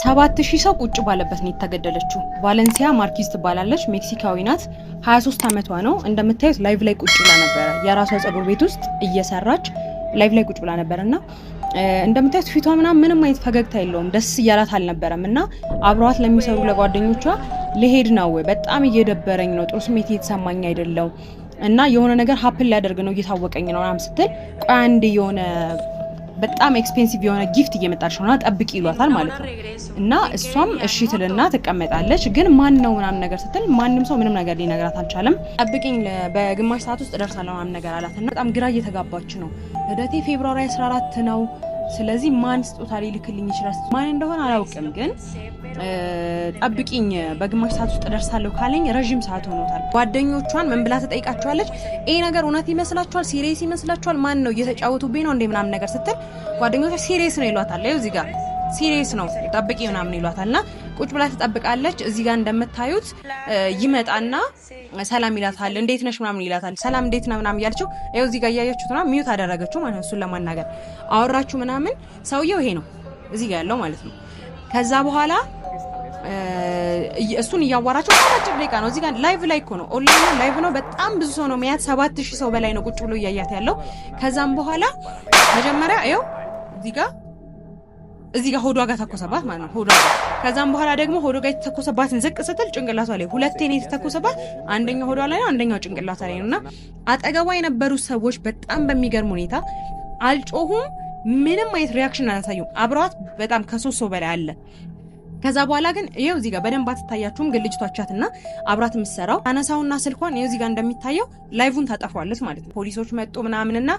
7000 ሰው ቁጭ ባለበት ነው የተገደለችው። ቫለንሲያ ማርኪዝ ትባላለች፣ ሜክሲካዊ ናት። 23 ዓመቷ ነው። እንደምታዩት ላይቭ ላይ ቁጭ ብላ ነበር። የራሷ ጸጉር ቤት ውስጥ እየሰራች ላይቭ ላይ ቁጭ ብላ ነበርና እንደምታዩት ፊቷ ምንም አይነት ፈገግታ የለውም፣ ደስ እያላት አልነበረም። እና አብረዋት ለሚሰሩ ለጓደኞቿ ልሄድ ነው፣ በጣም እየደበረኝ ነው፣ ጥሩ ስሜት እየተሰማኝ አይደለም እና የሆነ ነገር ሀፕን ሊያደርግ ነው እየታወቀኝ ነው ምናምን ስትል ቆይ አንዴ የሆነ በጣም ኤክስፔንሲቭ የሆነ ጊፍት እየመጣች ነውና ጠብቂ ይሏታል ማለት ነው። እና እሷም እሺ ትልና ትቀመጣለች። ግን ማን ነው ምናምን ነገር ስትል ማንም ሰው ምንም ነገር ሊነግራት አልቻለም። ጠብቂኝ በግማሽ ሰዓት ውስጥ እደርሳለሁ ምናምን ነገር አላትና በጣም ግራ እየተጋባች ነው። ልደቴ ፌብሩዋሪ 14 ነው። ስለዚህ ማን ስጦታ ሊልክልኝ ይችላል? ማን እንደሆነ አላውቅም፣ ግን ጠብቂኝ በግማሽ ሰዓት ውስጥ እደርሳለሁ ካለኝ ረጅም ሰዓት ሆኖታል። ጓደኞቿን ምን ብላ ትጠይቃቸዋለች? ይሄ ነገር እውነት ይመስላችኋል? ሲሪየስ ይመስላችኋል? ማን ነው እየተጫወቱብኝ ነው እንዴ ምናምን ነገር ስትል ጓደኞቿ ሲሪየስ ነው ይሏታል። ይኸው እዚህ ጋር ሲሪየስ ነው ጠብቂ ምናምን ይሏታልና ቁጭ ብላ ትጠብቃለች። እዚህ ጋር እንደምታዩት ይመጣና ሰላም ይላታል። እንዴት ነሽ ምናምን ይላታል። ሰላም እንዴት ነው ምናምን ያለችው ይኸው እዚህ ጋር እያያችሁትና ሚዩት አደረገችው ማለት ነው። እሱን ለማናገር አወራችሁ ምናምን። ሰውየው ይሄ ነው እዚህ ጋር ያለው ማለት ነው። ከዛ በኋላ እሱን እያዋራቸው አጭር ደቂቃ ነው። እዚህ ጋር ላይቭ ላይ እኮ ነው፣ ኦንላይን ላይቭ ነው። በጣም ብዙ ሰው ነው የሚያት፣ 7000 ሰው በላይ ነው ቁጭ ብሎ እያያት ያለው። ከዛም በኋላ መጀመሪያ ይኸው እዚህ ጋር ሆዷ ጋር ተኮሰባት ማለት ነው፣ ሆዷ ጋር። ከዛም በኋላ ደግሞ ሆዷ ጋር የተኮሰባትን ዝቅ ስትል ጭንቅላቷ ላይ ሁለቴ ነው የተኮሰባት። አንደኛው ሆዷ ላይ ነው፣ አንደኛው ጭንቅላቷ ላይ ነውና አጠገቧ የነበሩ ሰዎች በጣም በሚገርም ሁኔታ አልጮሁም፣ ምንም አይነት ሪያክሽን አላሳዩም። አብረዋት በጣም ከ3 ሰው በላይ አለ። ከዛ በኋላ ግን ይሄው እዚህ ጋር በደንብ አትታያችሁም፣ ግን ልጅቷ ቻትና አብራት የምትሰራው አነሳውና ስልኳን ይሄው እዚህ ጋር እንደሚታየው ላይቭን ታጠፋዋለች ማለት ነው። ፖሊሶች መጡ ምናምንና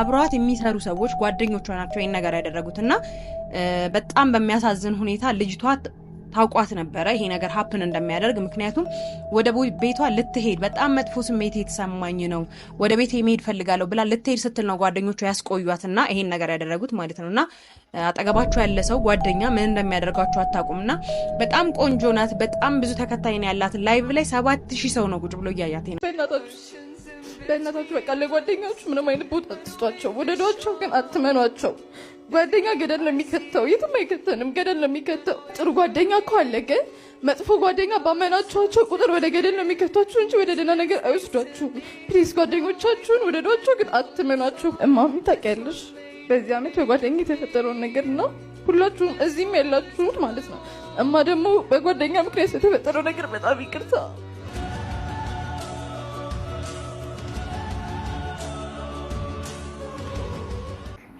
አብራት የሚሰሩ ሰዎች ጓደኞቿ ናቸው ይሄን ነገር ያደረጉትና በጣም በሚያሳዝን ሁኔታ ልጅቷ ታውቋት ነበረ ይሄ ነገር ሀፕን እንደሚያደርግ። ምክንያቱም ወደ ቤቷ ልትሄድ በጣም መጥፎ ስሜት የተሰማኝ ነው፣ ወደ ቤት መሄድ ፈልጋለሁ ብላ ልትሄድ ስትል ነው ጓደኞቿ ያስቆዩዋትና ይሄን ነገር ያደረጉት ማለት ነውና አጠገባቸው ያለ ሰው ጓደኛ ምን እንደሚያደርጋቸው አታውቁምና በጣም ቆንጆ ናት፣ በጣም ብዙ ተከታይ ነው ያላት። ላይቭ ላይ 7000 ሰው ነው ቁጭ ብሎ እያያት ነው። በእናታችሁ በቃ ለጓደኛችሁ ምንም አይነት ቦታ አትስጧቸው፣ ወደዷቸው፣ ግን አትመኗቸው። ጓደኛ ገደል ነው የሚከተው፣ የትም አይከተንም፣ ገደል ነው የሚከተው። ጥሩ ጓደኛ እኮ አለ፣ ግን መጥፎ ጓደኛ ባመናችኋቸው ቁጥር ወደ ገደል ነው የሚከቷችሁ እንጂ ወደ ደህና ነገር አይወስዷችሁም። ፕሊዝ ጓደኞቻችሁን ወደዷቸው፣ ግን አትመኗቸው። እማሚ ታውቂያለሽ በዚህ ዓመት በጓደኛ የተፈጠረውን ነገር ነው፣ ሁላችሁም እዚህም ያላችሁት ማለት ነው። እማ ደግሞ በጓደኛ ምክንያት የተፈጠረው ነገር በጣም ይቅርታ።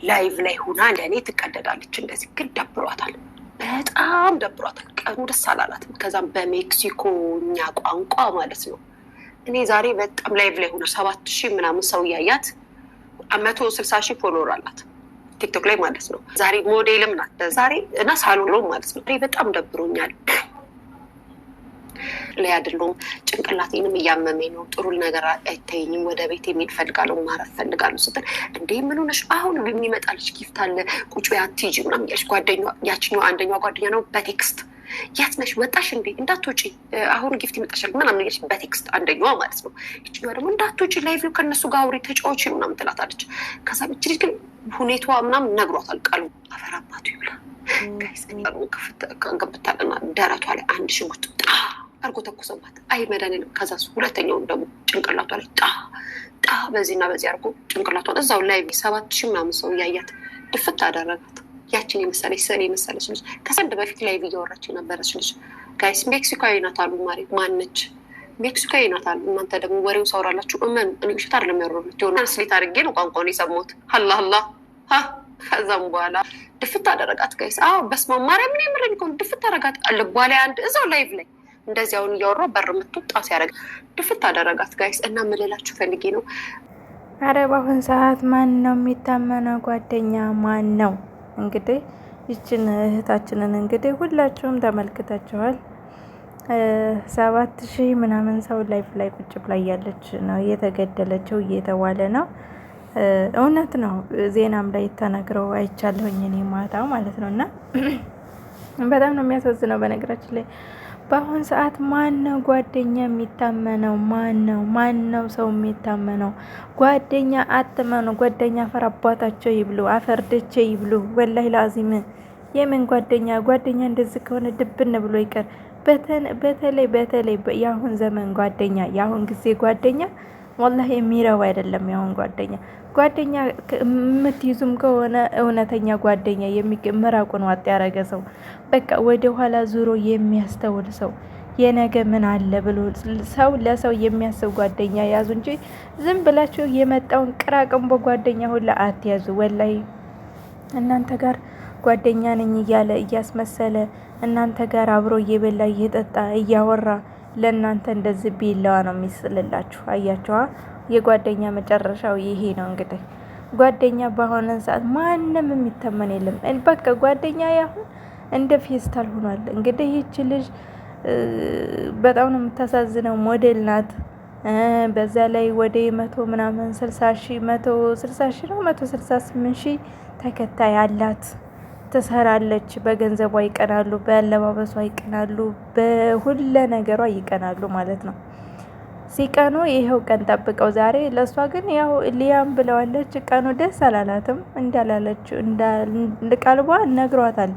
ላይቭ ላይ ሆና እንደኔ ትቀደዳለች። እንደዚህ ግን ደብሯታል፣ በጣም ደብሯታል። ቀኑ ደስ አላላትም። ከዛም በሜክሲኮኛ ቋንቋ ማለት ነው። እኔ ዛሬ በጣም ላይቭ ላይ ሆና 7000 ምናምን ሰው እያያት 160,000 ፎሎወር አላት ቲክቶክ ላይ ማለት ነው። ዛሬ ሞዴልም ናት ዛሬ እና ሳሎን ማለት ነው። በጣም ደብሮኛል ላይ አይደለም፣ ጭንቅላቴንም እያመመኝ ነው። ጥሩ ነገር አይታየኝም። ወደ ቤት የሚሄድ ፈልጋለሁ፣ ማረፍ ፈልጋለሁ ስትል እንዴ ምን ሆነሽ? አሁን የሚመጣልሽ ጊፍት አለ ቁጭ በይ አትሂጂ ምናምን እያልሽ ጓደኛዋ ያችኛዋ አንደኛዋ ጓደኛ ነው በቴክስት የት ነሽ ወጣሽ እንዴ እንዳትወጪ አሁን ጊፍት ይመጣሻል ምናምን እያልሽ በቴክስት አንደኛዋ ማለት ነው። ይችኛዋ ደግሞ እንዳትወጪ ላይቭ ከነሱ ጋር አውሪ ተጫወቺ ምናምን ትላታለች። ከዛ ብቻ ግን ሁኔታዋ ምናምን ነግሯታል። ቃሉ አፈራባቱ ይብላ ጋይስ እኔ ከገብታለና ደረቷ ላይ አንድ ሽጉጥ አርጎ ተኩሰባት። አይ መድኃኒዓለም። ከዛ ሁለተኛውን ደግሞ ጭንቅላቷ ላይ ጣ በዚህና በዚህ አርጎ ጭንቅላቷን እዛው ላይ 7000 ምናምን ሰው እያያት ድፍት አደረጋት። ያችን የመሰለች ሰኔ የመሰለች ልጅ ከሰንድ በፊት ላይ እያወራች የነበረች ልጅ ጋይስ ሜክሲካዊ ናት አሉ። ማሪ ማነች? ሜክሲካዊ ናት አሉ። እናንተ ደግሞ ወሬው ሳውራላችሁ እመኑ። እኔ ውሸት አይደለም ያወራሁት። የሆነ ስሌት አድርጌ ነው ቋንቋውን የሰማሁት። አላህ ከዛም በኋላ ድፍት አደረጋት ጋይስ። አዎ በስመ አብ ማርያም ምን ምረኝ ኮን ድፍት አደረጋት። ልቧ ላይ አንድ እዛው ላይቭ ላይ እንደዚህ አሁን እያወራሁ በር ምትጣ ሲያደርግ ድፍት አደረጋት ጋይስ። እና ምልላችሁ ፈልጌ ነው። አረ በአሁን ሰዓት ማን ነው የሚታመነው ጓደኛ ማን ነው? እንግዲህ ይችን እህታችንን እንግዲህ ሁላችሁም ተመልክታችኋል። 7000 ምናምን ሰው ላይፍ ላይ ቁጭ ብላ ያለች ነው የተገደለችው እየተባለ ነው። እውነት ነው። ዜናም ላይ ተነግረው አይቻለሁኝ እኔ ማታ ማለት ነውና በጣም ነው የሚያሳዝነው። በነገራችን ላይ በአሁን ሰዓት ማን ነው ጓደኛ የሚታመነው? ማን ነው ሰው የሚታመነው? ጓደኛ አትመኑ። ጓደኛ አፈር አባታቸው ይብሉ፣ አፈርደቼ ይብሉ። ወላሂ ላዚም የምን ጓደኛ እንደዚህ ከሆነ ድብን ብሎ ይቀር። በተለይ የአሁን ዘመን ጓደኛ፣ የአሁን ጊዜ ጓደኛ ወላሂ የሚረባ አይደለም። የአሁን ጓደኛ የምትይዙም ከሆነ እውነተኛ ጓደኛ ምራቁን ዋጥ ያረገ ሰው፣ በቃ ወደ ኋላ ዙሮ የሚያስተውል ሰው፣ የነገ ምን አለ ብሎ ሰው ለሰው የሚያስብ ጓደኛ ያዙ እንጂ ዝም ብላችሁ የመጣውን ቅራቅንቦ ጓደኛ ሁላ አትያዙ። ወላሂ እናንተ ጋር ጓደኛ ነኝ እያለ እያስመሰለ እናንተ ጋር አብሮ እየበላ እየጠጣ እያወራ ለእናንተ እንደዚህ ቢላዋ ነው የሚስልላችሁ። አያችኋ? የጓደኛ መጨረሻው ይሄ ነው። እንግዲህ ጓደኛ በሆነ ሰዓት ማንም የሚተመን የለም። በቃ ጓደኛ ያሁን እንደ ፌስታል ሆኗል። እንግዲህ ይህች ልጅ በጣም ነው የምታሳዝነው። ሞዴል ናት። በዛ ላይ ወደ 168,000 ተከታይ አላት። ትሰራለች። በገንዘቧ ይቀናሉ፣ በአለባበሷ ይቀናሉ፣ በሁለ ነገሯ ይቀናሉ ማለት ነው። ሲቀኑ ይኸው ቀን ጠብቀው ዛሬ ለእሷ ግን ያው ሊያም ብለዋለች። ቀኑ ደስ አላላትም። እንዳላለችው ቀልቧ ነግሯታል።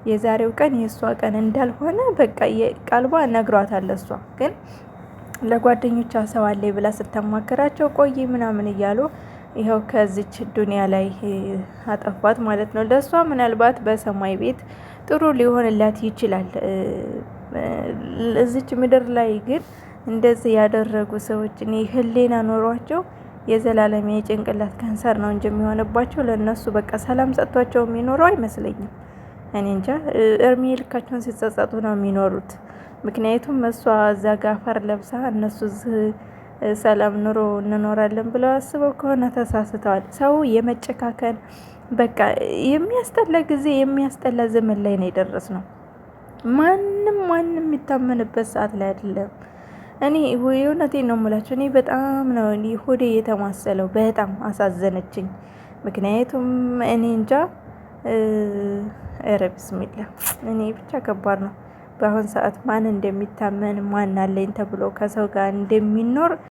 የዛሬው ቀን የእሷ ቀን እንዳልሆነ በቃ ቀልቧ ነግሯታል። እሷ ግን ለጓደኞቿ ሰው አለኝ ብላ ስታማከራቸው ቆይ ምናምን እያሉ ይኸው ከዚች ዱንያ ላይ አጠፋት ማለት ነው። ለእሷ ምናልባት በሰማይ ቤት ጥሩ ሊሆንላት ይችላል። እዚች ምድር ላይ ግን እንደዚህ ያደረጉ ሰዎች እኔ ህሊና ኖሯቸው የዘላለም የጭንቅላት ካንሰር ነው እንጂ የሚሆንባቸው ለእነሱ በቃ ሰላም ሰጥቷቸው የሚኖረው አይመስለኝም። እኔ እንጃ እርሜ ልካቸውን ሲጸጸቱ ነው የሚኖሩት። ምክንያቱም እሷ እዛ ጋር አፈር ለብሳ እነሱ ሰላም ኑሮ እንኖራለን ብለው አስበው ከሆነ ተሳስተዋል። ሰው የመጨካከን በቃ የሚያስጠላ ጊዜ የሚያስጠላ ዘመን ላይ ነው የደረስ ነው። ማንም የሚታመንበት ሰዓት ላይ አይደለም። እኔ የእውነቴን ነው የምላቸው። እኔ በጣም ነው ሆዴ የተማሰለው። በጣም አሳዘነችኝ። ምክንያቱም እኔ እንጃ ኧረ ቢስሚላ እኔ ብቻ ከባድ ነው። በአሁን ሰዓት ማን እንደሚታመን ማን አለኝ ተብሎ ከሰው ጋር እንደሚኖር